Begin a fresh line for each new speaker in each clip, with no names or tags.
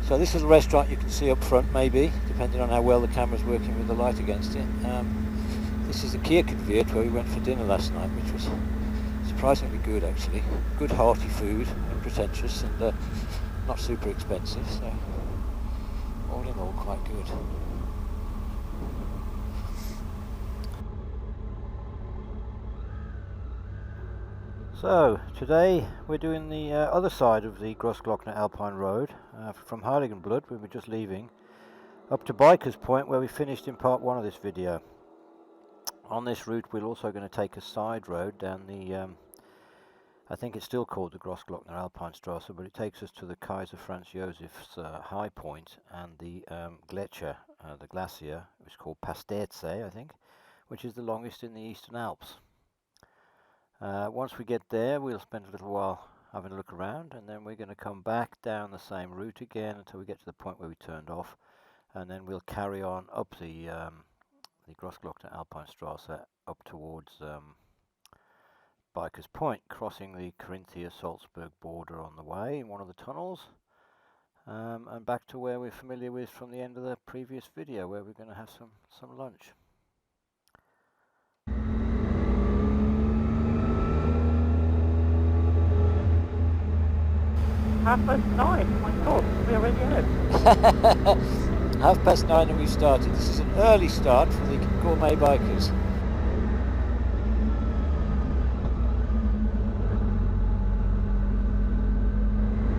So this is a restaurant you can see up front, maybe, depending on how well the camera's working with the light against it. This is the Kirchenwirt where we went for dinner last night, which was surprisingly good actually. Good hearty food, unpretentious, and not super expensive, so all in all quite good. So today we're doing the other side of the GROSSGLOCKNER Alpine Road, from Heiligenblut, where we're just leaving, up to Bikers Point, where we finished in part 1 of this video. On this route we're also going to take a side road down the, I think it's still called the GROSSGLOCKNER Alpine Strasse, but it takes us to the Kaiser Franz Josef's high point and the Gletscher, the glacier, which is called Pasterze, I think, which is the longest in the Eastern Alps. Once we get there, we'll spend a little while having a look around, and then we're going to come back down the same route again until we get to the point where we turned off, and then we'll carry on up the GROSSGLOCKNER Alpine Strasse up towards Bikers Point, crossing the Carinthia-Salzburg border on the way in one of the tunnels, and back to where we're familiar with from the end of the previous video, where we're going to have some lunch.
9:30, my God, we're already out.
9:30 and we've started. This is an early start for the gourmet bikers.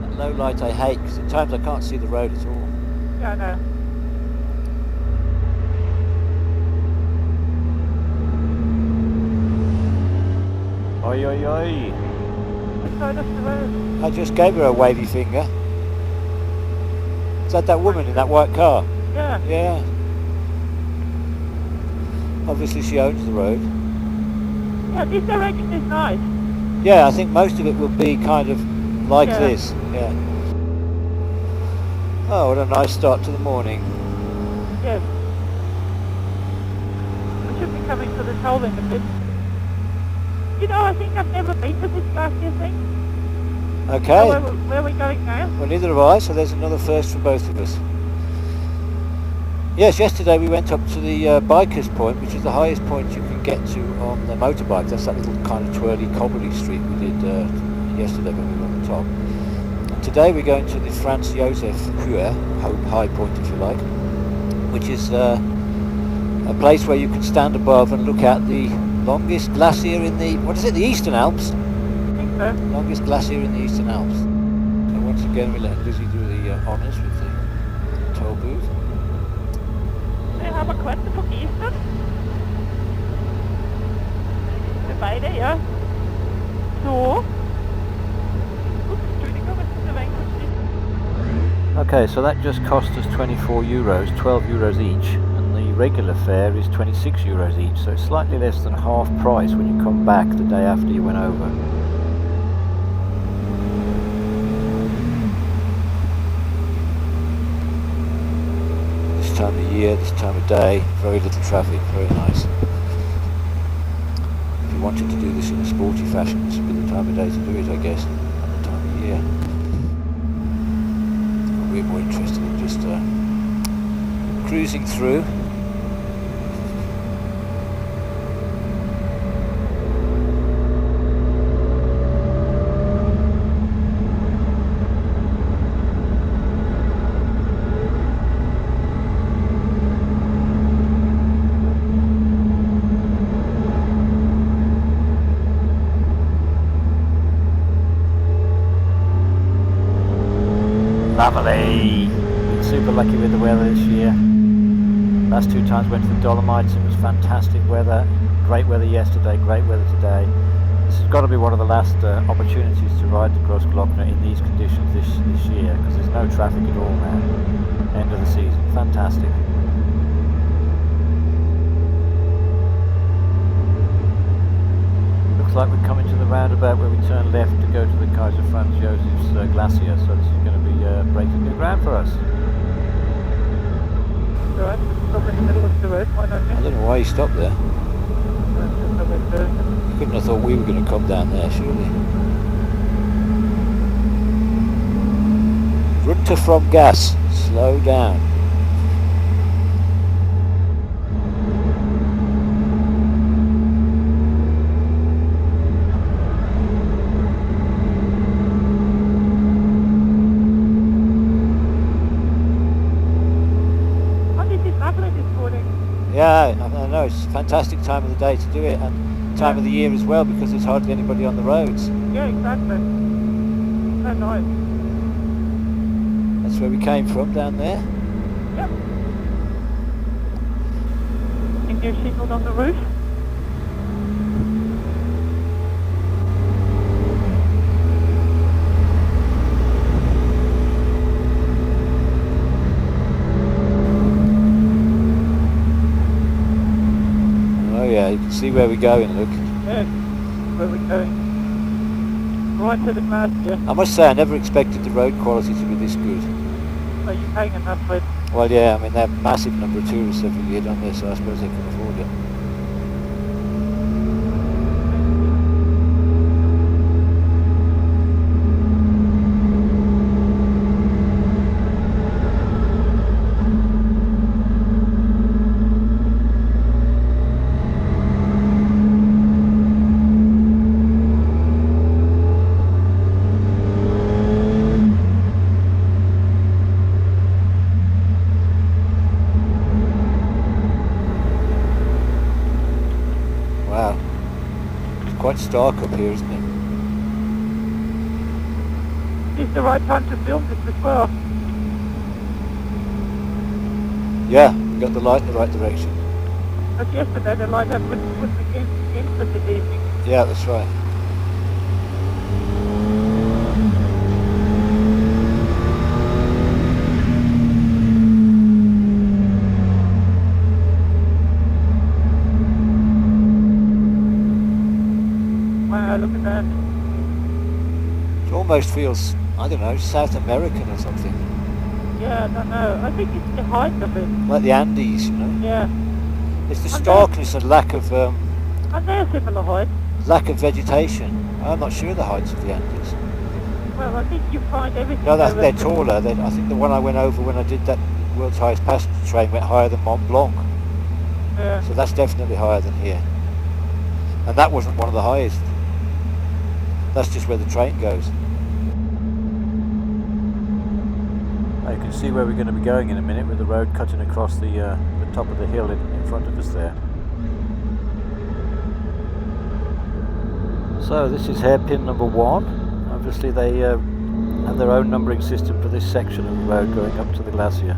That low light I hate, because at times I can't see the road at all.
Yeah, I know.
Oi, oi, oi.
Which side of the road?
I just gave her a wavy finger. Is that woman in that white car?
Yeah.
Yeah. Obviously she owns the road.
Yeah, this direction is nice.
Yeah, I think most of it will be kind of like this. Yeah. Oh, what a nice start to the morning.
Yes. We should be coming to the toll in a bit. You know, I think I've never been to this glacier thing.
Okay.
So where are we going now?
Well, neither have I, so there's another first for both of us. Yes, yesterday we went up to the Bikers Point, which is the highest point you can get to on the motorbike. That's that little kind of twirly, cobbly street we did yesterday when we were on the top. And today we're going to the Franz Josef Höhe, high point if you like, which is a place where you can stand above and look at the longest glacier in the, what is it, the Eastern Alps?
I think so.
Longest glacier in the Eastern Alps. And once again we let Lizzie do the honours with the toll booth.
Wir haben Quelle vergessen. Wir beide, ja. So. Ups, Entschuldigung, jetzt ist er reingeschnitten.
Okay, so that just cost us 24 euros, 12 euros each, and the regular fare is 26 euros each, so it's slightly less than half price when you come back the day after you went over. This time of year, this time of day, very little traffic, very nice. If you wanted to do this in a sporty fashion, this would be the time of day to do it, I guess, and the time of year. We're more interested in just cruising through. Lovely! Been super lucky with the weather this year. Last 2 times went to the Dolomites, it was fantastic weather. Great weather yesterday, great weather today. This has got to be one of the last opportunities to ride the GROSSGLOCKNER in these conditions this year, because there's no traffic at all now. End of the season. Fantastic. Looks like we're coming to the roundabout where we turn left to go to the Kaiser Franz Josef's glacier, so this is going to be breaking new ground for us.
Right, stop in the middle of the road, why don't you?
I don't know why you stopped there. You couldn't have thought we were going to come down there, surely. Runter from gas, slow down. Yeah, I know, it's a fantastic time of the day to do it, and time of the year as well, because there's hardly anybody on the roads.
Yeah, exactly. So nice.
That's where we came from, down there.
Yep. Think you're shingled on the roof?
Yeah, you can see where we're going, look.
Yeah, where we're going. Right to the glacier.
I must say, I never expected the road quality to be this good.
Are you paying enough for it?
Well, yeah, I mean, they have a massive number of tourists every year down there, so I suppose they can afford it. Quite stark up here, isn't it?
It's the right time to film this as well.
Yeah, you got the light in the right direction.
But yesterday the light had put against us this evening.
Yeah, that's right.
Look at that.
It almost feels, I don't know, South American or something.
Yeah, I don't know. I think it's the height of it.
Like the Andes, you know?
Yeah.
It's the starkness and lack of...
Are they a similar height?
Lack of vegetation. I'm not sure the heights of the Andes.
Well, I think you find everything...
No, they're taller. I think the one I went over when I did that world's highest passenger train went higher than Mont Blanc.
Yeah.
So that's definitely higher than here. And that wasn't one of the highest. That's just where the train goes. You can see where we're going to be going in a minute with the road cutting across the top of the hill in front of us there. So this is hairpin number 1. Obviously they have their own numbering system for this section of the road going up to the glacier.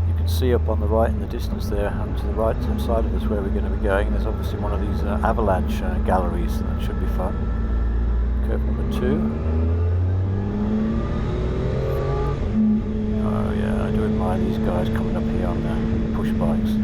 You can see up on the right in the distance there, and to the right hand side of us where we're going to be going, there's obviously one of these avalanche galleries. That should be fun. Curve number 2. Oh yeah, I do admire these guys coming up here on their push bikes.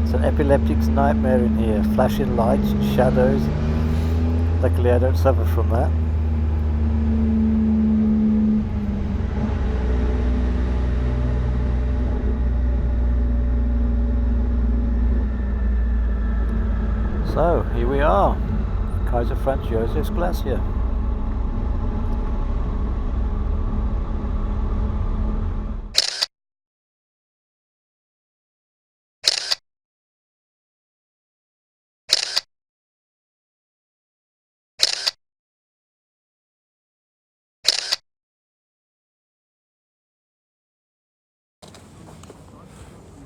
It's an epileptic's nightmare in here. Flashing lights and shadows. Luckily I don't suffer from that. So, here we are, Kaiser Franz Josef's Glacier.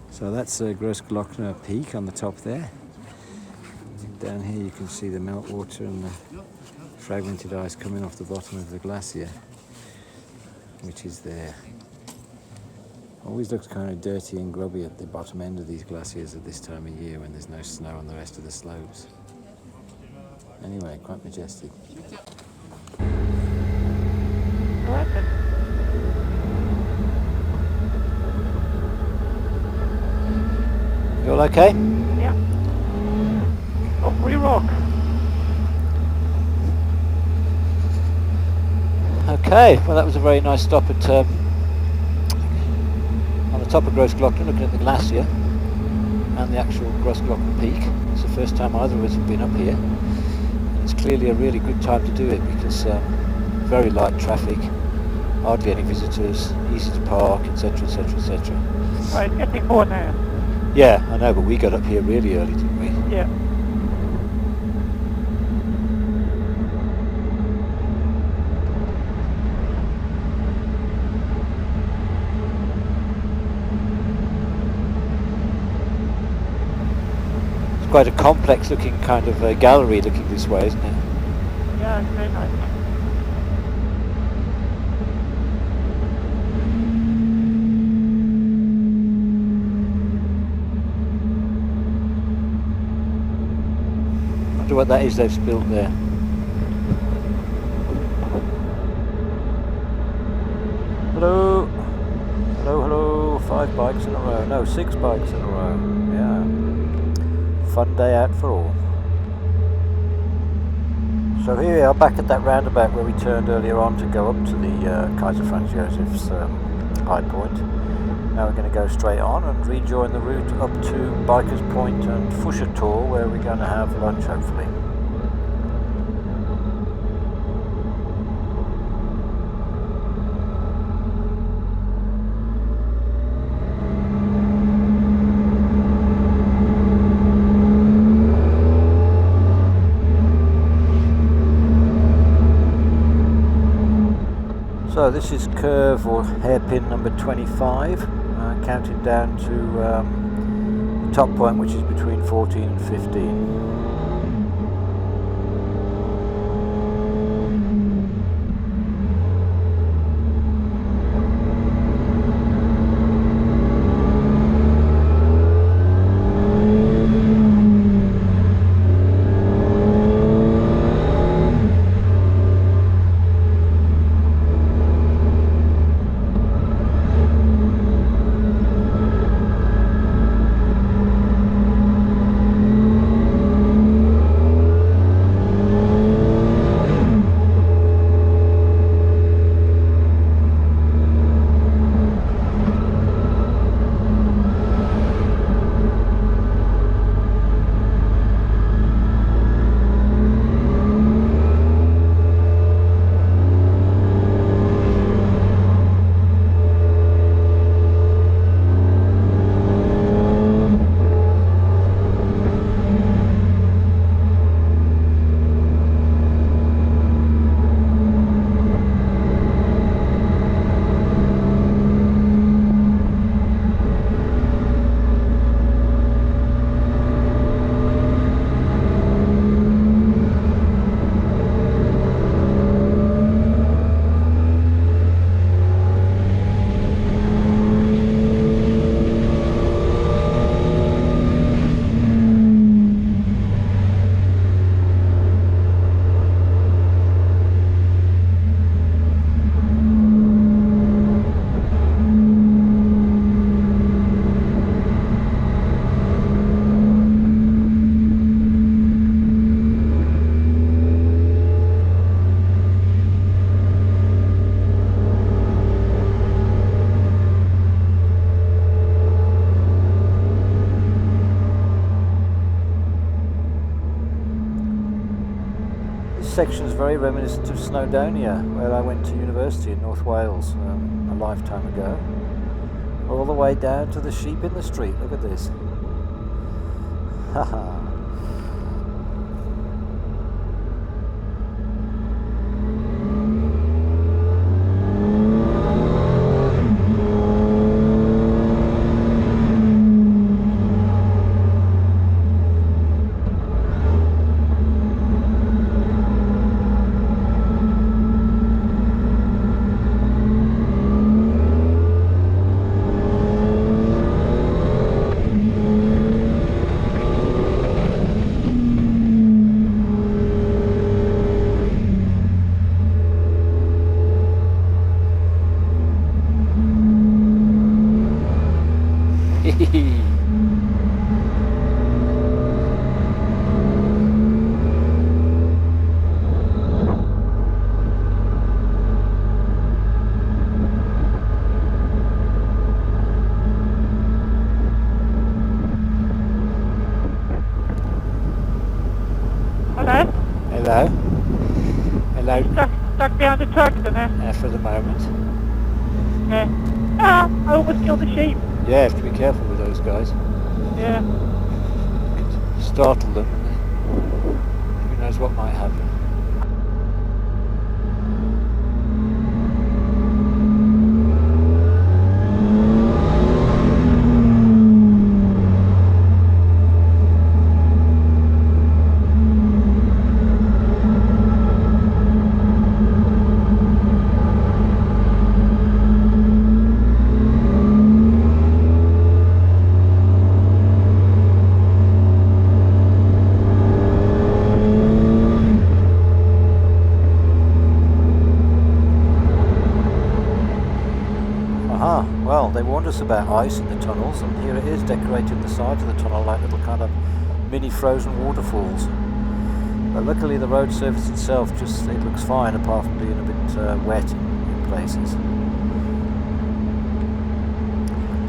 So that's GROSSGLOCKNER peak on the top there. Down here you can see the meltwater and the fragmented ice coming off the bottom of the glacier. which is there. Always looks kind of dirty and grubby at the bottom end of these glaciers at this time of year when there's no snow on the rest of the slopes. Anyway, quite majestic.
I like it.
You all okay?
Yeah. Oh, free rock.
Okay, well that was a very nice stop at on the top of GROSSGLOCKNER, looking at the glacier and the actual GROSSGLOCKNER peak. It's the first time either of us have been up here. And it's clearly a really good time to do it because very light traffic, hardly any visitors, easy to park, etc, etc, etc.
Right, getting more now.
Yeah, I know, but we got up here really early, didn't we?
Yeah.
It's quite a complex looking kind of gallery looking this way, isn't it?
Yeah, it's very nice.
I wonder what that is they've spilled there. Hello! Hello, hello! 5 bikes in a row. No, 6 bikes in a row. Yeah. Fun day out for all. So here we are back at that roundabout where we turned earlier on to go up to the Kaiser Franz Josef's high point. Now we're going to go straight on and rejoin the route up to Bikers Point and Fuschertor, where we're going to have lunch hopefully. So this is curve or hairpin number 25, counting down to the top point, which is between 14 and 15. Section is very reminiscent of Snowdonia, where I went to university in North Wales a lifetime ago. All the way down to the sheep in the street. Look at this. Haha. Hello. Hello.
Stuck behind the tractor there.
For the moment.
Yeah. Ah, I almost killed the sheep.
Yeah, have to be careful with those guys.
Yeah.
Startle them. Who knows what might happen. Well, they warned us about ice in the tunnels, and here it is, decorating the sides of the tunnel like little kind of mini frozen waterfalls. But luckily the road surface itself it looks fine, apart from being a bit wet in places.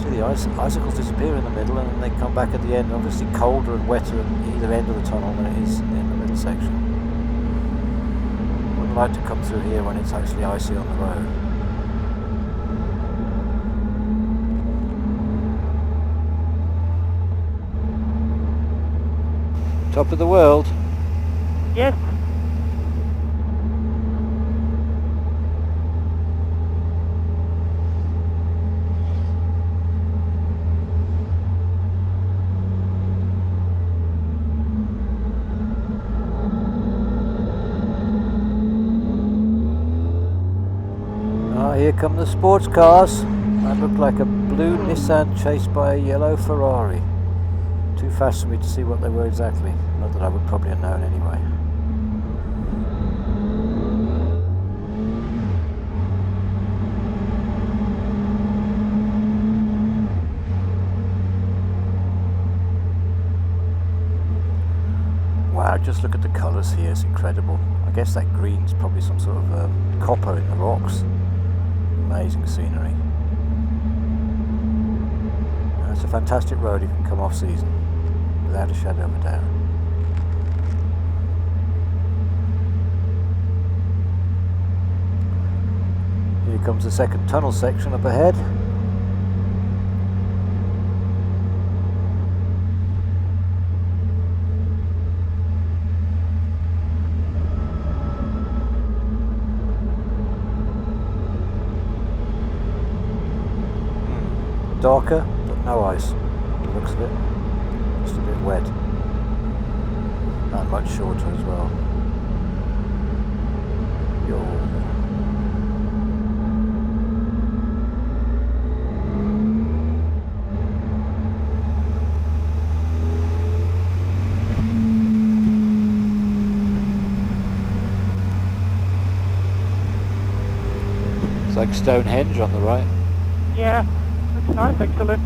See, the icicles disappear in the middle and then they come back at the end, obviously colder and wetter at either end of the tunnel than it is in the middle section. Wouldn't like to come through here when it's actually icy on the road. Top of the world.
Yes.
Ah, here come the sports cars. That looked like a blue Nissan chased by a yellow Ferrari. Too fast for me to see what they were exactly. Not that I would probably have known anyway. Wow, just look at the colours here, it's incredible. I guess that green's probably some sort of copper in the rocks. Amazing scenery. It's a fantastic road if you can come off season, without a shadow of a doubt. Here comes the second tunnel section up ahead. Darker, but no ice, the looks of it. Just a bit wet. And much shorter as well. Yo. It's like Stonehenge on the right.
Yeah. Nice, excellent.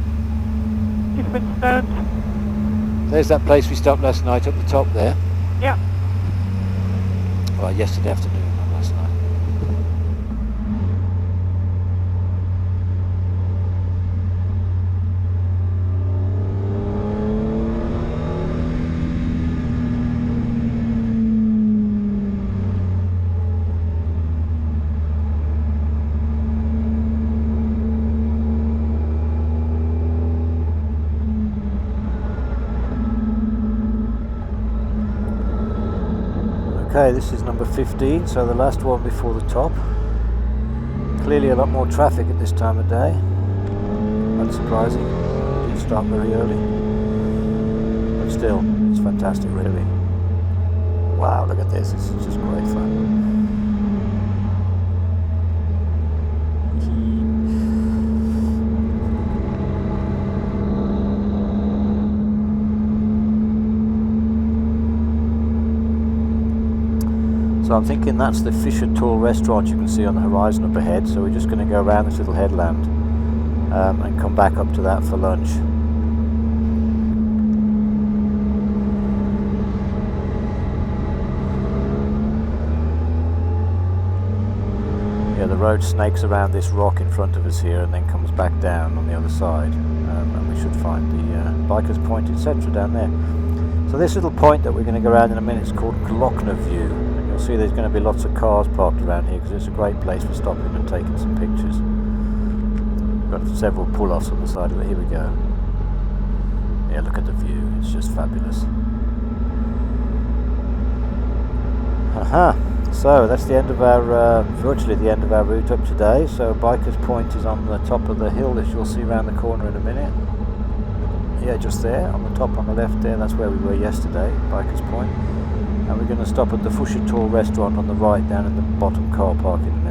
Different stones.
There's that place we stopped last night up the top there.
Yeah.
Well, yesterday afternoon, not last night. Okay, this is number 15, so the last one before the top. Clearly a lot more traffic at this time of day. Unsurprising, it didn't start very early. But still, it's fantastic really. Wow, look at this, this is just great fun. So I'm thinking that's the Fisher Tall restaurant you can see on the horizon up ahead, so we're just going to go around this little headland and come back up to that for lunch. Yeah, the road snakes around this rock in front of us here and then comes back down on the other side, and we should find the Bikers Point, etc. down there. So this little point that we're going to go around in a minute is called Glockner View. You'll see there's going to be lots of cars parked around here because it's a great place for stopping and taking some pictures. Got several pull-offs on the side of it. Here we go. Yeah, look at the view. It's just fabulous. Aha. So that's the end of our, virtually the end of our route up today. So Biker's Point is on the top of the hill, as you'll see around the corner in a minute. Yeah, just there, on the top on the left there, that's where we were yesterday, Biker's Point. And we're going to stop at the Fuschertor restaurant on the right down in the bottom car park in a